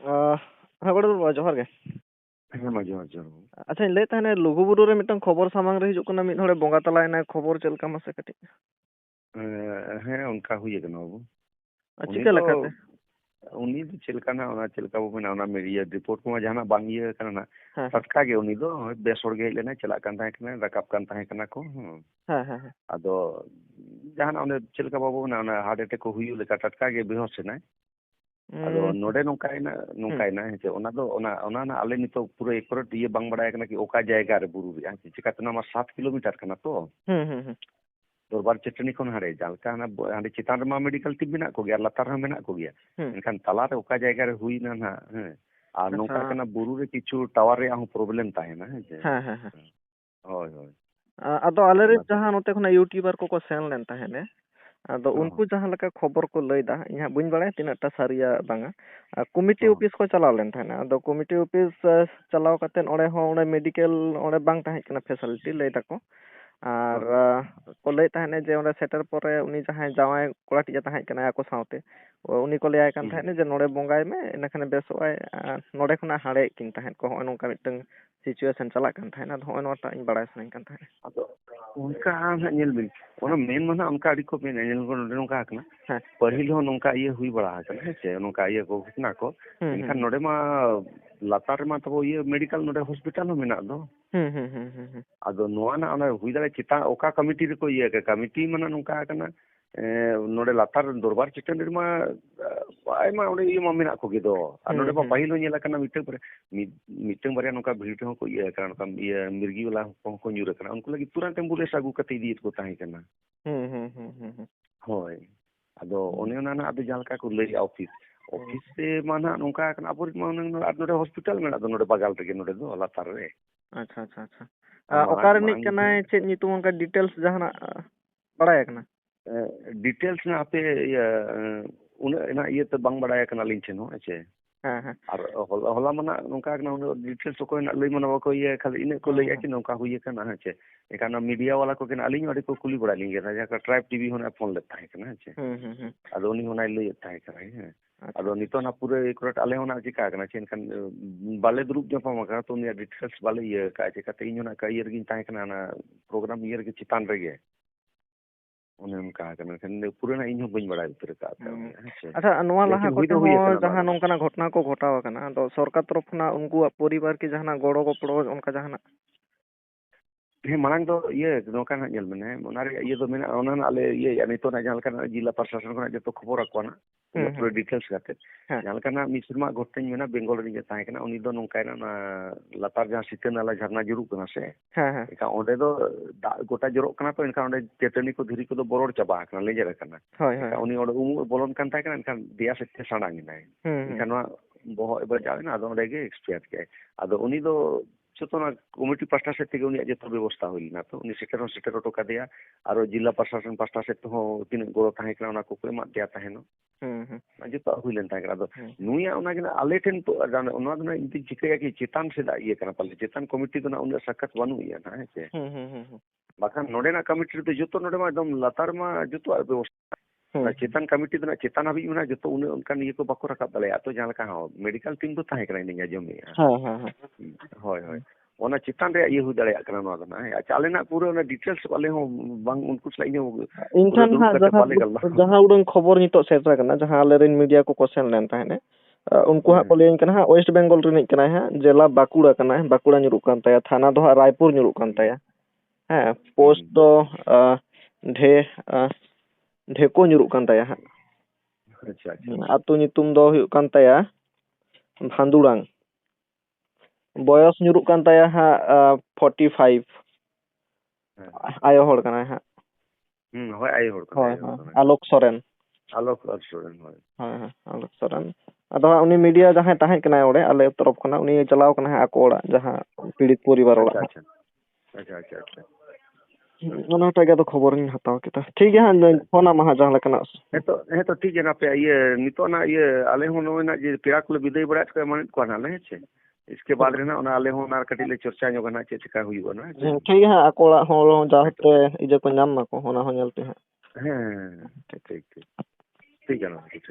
ᱦᱮᱸ ᱵᱟᱲᱮ ᱵᱟᱵᱟ ᱡᱚᱦᱟᱨ ᱜᱮ। ᱦᱮᱸ ᱢᱟ ᱡᱚᱦᱟᱨ ᱡᱚᱦᱟᱨ। ᱟᱪᱪᱷᱟᱧ ᱞᱟᱹᱭᱮᱫ ᱛᱟᱦᱮᱱᱟ ᱞᱩᱜᱩᱵᱩᱨᱩ ᱨᱮ ᱢᱤᱫᱴᱟᱝ ᱠᱷᱚᱵᱚᱨ ᱥᱟᱢᱟᱝ ᱨᱮ ᱦᱤᱡᱩᱜ ᱠᱟᱱᱟ, ᱢᱤᱫ ᱦᱚᱲᱮ ᱵᱚᱸᱜᱟ ᱛᱟᱞᱟᱭᱮᱱᱟ, ᱠᱷᱚᱵᱚᱨ ᱪᱮᱫ ᱞᱮᱠᱟ ᱢᱟᱥᱮ ᱠᱟᱹᱴᱤᱡ? ᱦᱮᱸ ᱚᱱᱠᱟ ᱦᱩᱭ ᱟᱠᱟᱱᱟ ᱵᱟᱵᱩ। ᱩᱱᱤ ᱪᱤᱠᱟᱹ ᱫᱚ ᱞᱮᱠᱟᱛᱮ? ᱩᱱᱤ ᱫᱚ ᱪᱮᱫ ᱞᱮᱠᱟ ᱱᱟᱜ, ᱚᱱᱟ ᱪᱮᱫ ᱞᱮᱠᱟ ᱵᱚ ᱢᱮᱱᱟ, ᱚᱱᱟ ᱢᱤᱰᱤᱭᱟ ᱨᱤᱯᱳর্ট ᱠᱚᱢᱟ ᱡᱟᱦᱟᱱᱟᱜ ᱵᱟᱝ ᱤᱭᱟᱹ ᱠᱟᱱᱟ ᱱᱟᱜ, ᱦᱮᱸ ᱴᱟᱴᱠᱟ ᱜᱮ ᱩᱱᱤ ᱫᱚ ᱵᱮᱥ ᱦᱚᱲ ᱜᱮ ᱦᱮᱡ ᱞᱮᱱᱟᱭ, ᱪᱟᱞᱟᱜ ᱠᱟᱱ ᱛᱟᱦᱮᱸ ᱠᱟᱱᱟ, ᱨᱟᱠᱟᱵ ᱠᱟᱱ ᱛᱟᱦᱮᱸ ᱠᱟᱱᱟ ᱠᱚ। ᱦᱮᱸ ᱦᱮᱸ ᱟᱫᱚ ᱡᱟᱦᱟᱱᱟᱜ ᱚᱱᱮ ᱪᱮᱫ ᱞᱮᱠᱟ ᱵᱟᱵᱩ ᱢᱮᱱᱟ, ᱚᱱᱟ ᱦᱟর্ট ᱮᱴᱮᱠ ᱠᱚ ᱦᱩᱭᱩᱜ ᱞᱮᱠᱟ ᱴᱟᱴᱠᱟ ᱜᱮ ᱵᱮᱦᱚᱥ ᱮᱱᱟᱭ। ᱟᱫᱚ ᱱᱚᱰᱮ ᱱᱚᱝᱠᱟᱭᱮᱱᱟ ᱦᱮᱸᱥᱮ, ᱚᱱᱟ ᱫᱚ ᱚᱱᱟ ᱟᱞᱮ ᱱᱤᱛᱚᱜ ᱯᱩᱨᱟᱹ ᱮᱠᱩᱨᱮᱴ ᱤᱭᱟᱹ ᱵᱟᱝ ᱵᱟᱲᱟᱭ ᱠᱟᱱᱟ ᱠᱤ ᱚᱠᱟ ᱡᱟᱭᱜᱟ ᱨᱮ ᱵᱩᱨᱩ ᱨᱮ, ᱪᱤᱠᱟᱹᱛᱮ ᱚᱱᱟ ᱢᱟ 7 ᱠᱤᱞᱳᱢᱤᱴᱟᱨ ᱠᱟᱱᱟ ᱛᱚ। ᱦᱩᱸ दरबार चटनी खन हाड़े जालका हांडे चितान रमा मेडिकल टीम मेना को गया, लातार हाँ मेना को गया, एनखान तालारे ओका जायगा रे हुईना ना हैं और नोका कना बुरु रे किछु टावर रे आह प्रॉब्लम ताहेना है जे। हाँ होय होय आदो आलेरे जहां नोते खना यूट्यूबर को सेन लेन ताहेने, आदो उनको जहां लका खबर को लैदा इहा बुñ बाड़ाय तिनाटा सारिया बांगा, कमिटी ऑफिस को चलाव लेन थाने, आदो कमिटी ऑफिस चलाव कातेन ओडे हो ओडे मेडिकल ओडे बांग ताहे कना फैसिलिटी लैदा को और को लay ताहेने जे ओडे सेटर परे उनी जहां जावाय कोड़ा टिया ताहे कना आको सावते उनी को लay कान थाने जे नोडे बोंगाय मे एनखाने बेसोय नोडे खना हाड़े किन ताहे को हो नोंका मिटन सिचुएशन चला कान थाहे ना, हो नोटा इन बाड़ाय सने कान थाहे। आदो उनका हां नेल बिन ओना मेन मना उनका अड़ी को मेन नेल को नोडे नोंका हकना पहिल हो नोंका ये हुई बड़ा हकना है से नोंका ये को घटना को इनखान नोडे मा लातार मा तो ये मेडिकल नोडे हॉस्पिटल हो मेना दो। आदो नोआ ना ओना हुई दाड़े चिता ओका कमिटी रे को ये के कमिटी मना नोंका हकना नोडे लातार दरबार चिटन रे मा आयमा ओडे ये मा मेना को गे दो आ नोडे मा पहिल नेला कना मिटन बारे नोंका भीड़ हो को ये कारण का ये मिर्गी वाला को न्यूर कना उनको लगी तुरंत एम्बुलेंस आगु कते दी को ताहे कना। होय आदो ओने ना आदो जालका को लई ऑफिस से माना नोंका कना अपुर मा नोडे हॉस्पिटल मेना दो नोडे बगल रे नोडे दो लातार रे। अच्छा अच्छा अच्छा ओकार नि कनाय चेत नितुम उनका डिटेल्स जहाना बड़ाय कना डिटेल्स ना आपे उन ना ये तो बांग बड़ाय कना लिन छेनो अच्छे। हां और होला मना नोंका कना उन डिटेल्स को ना लई मना बको ये खाली इने को लई कि नोंका हुई कना अच्छे एकाना मीडिया वाला को कना अलिन अड़ी को कुली बड़ा लिंगे राजा का ट्राइब टीवी होना फोन लेता है कना अच्छे आदो उनी होना लई था कना है आदो नितो ना पूरे एकरेट आले होना चिका कना चेन खान बाले ग्रुप जपा मका तो उनी डिटेल्स बाले ये का चिकाते इन होना का ये रगिन ताहे कना ना प्रोग्राम ये रगे चितान रेगे उन्हें उनका कना खान पूरे ना इन हो बइन बड़ा उतर का अच्छा नोआ लाहा को जहां नोंकाना घटना को घटाव कना तो सरकार तरफ ना उनको परिवार के जहां गोड़ो गोपड़ो उनका जहां हे मांग दो ये नोका ना जेल मने ओनारे ये तो मेना ओना आले ये नितो ना जहां का जिला प्रशासन को जो खबर को ना पूरे डिटेल्स काते जहां का मिसमा घटन मेना बेंगल रे ताहे कना उनी दो नोका ना लातार जहां सिते नाला झरना जुरुक कना से एका ओडे दो गोटा जरोक कना तो इनका ओडे चेतनी को धीरी को दो बरोड चबा कना लेजर कना उनी ओडे बोलन कान ताहे कना इनका दिया से साडांग नाय इनका बोहो एबर जावे ना ओडे गे एक्सपायर के आदो उनी दो चतुना कमिटी पास्टा से जो जो व्यवस्था हुईना तो उनी सेटर टोका दिया और जिला प्रशासन पास्टा से तो तीन गोड़ो ताहे कना उना को एमा दिया ताहेनो जो हुईलन ताहे कना दो नुया उना के आले ठेन तो उना दना इंति चिकया कि चेतान से दा ये कना पाले चेतान कमिटी दना उन सखत बनु या ना है बाखान नोडे ना कमिटी तो जो नोडे मा एकदम लातार मा जो व्यवस्था चेतान कमिटी दना चेतान हबी उना जो उन उनका ये को बाको रखा दले तो जहां का मेडिकल टीम तो ताहे कना निया जमे होय होय ओना चितान रे ये हु दले कना नो दना है अच्छा आलेना पूरे ओना डिटेल्स वाले हो बांग उनको सलाई इनखान जहां उडन खबर नितो सेटर कना जहां आलेरेन मीडिया को क्वेश्चन लेन ताहेने उनको हा को लेन कना वेस्ट बेंगल रे कना है जिला बाकुड़ा कना बाकुड़ा नुरुक कान ताया थाना दो रायपुर नुरुक कान ताया है पोस्ट दो ढेको नुरुक कान ताया अच्छा अच्छा आतु नितुम दो हुयु कान ताया भांदुड़ांग बयस नुरुक कान ताया हा 45 आयो होड़ कना हा होय आयो होड़ कना आलोक सोरेन होय हां आलोक सोरेन अदो उनी मीडिया जहां ताहे कना ओडे आले तरफ कना उनी चलाव कना आको ओड़ा जहां पीड़ित परिवार ओड़ा अच्छा अच्छा ओना टागे तो खबर नि हताव केता ठीक है फोना मा जहां लकना हे तो ठीक है ना पे ये नितो ना ये आले हो ना जे पेड़ा को विदाई बड़ा को मन को ना ले छे इसके बाद रे ना ओना आले हो ना कटिले चर्चा नो गना चे चिका हुई ना ठीक है आकोड़ा हो जाहते इजे को नाम मा को होना हो नेलते हैं ठीक है ना ठीक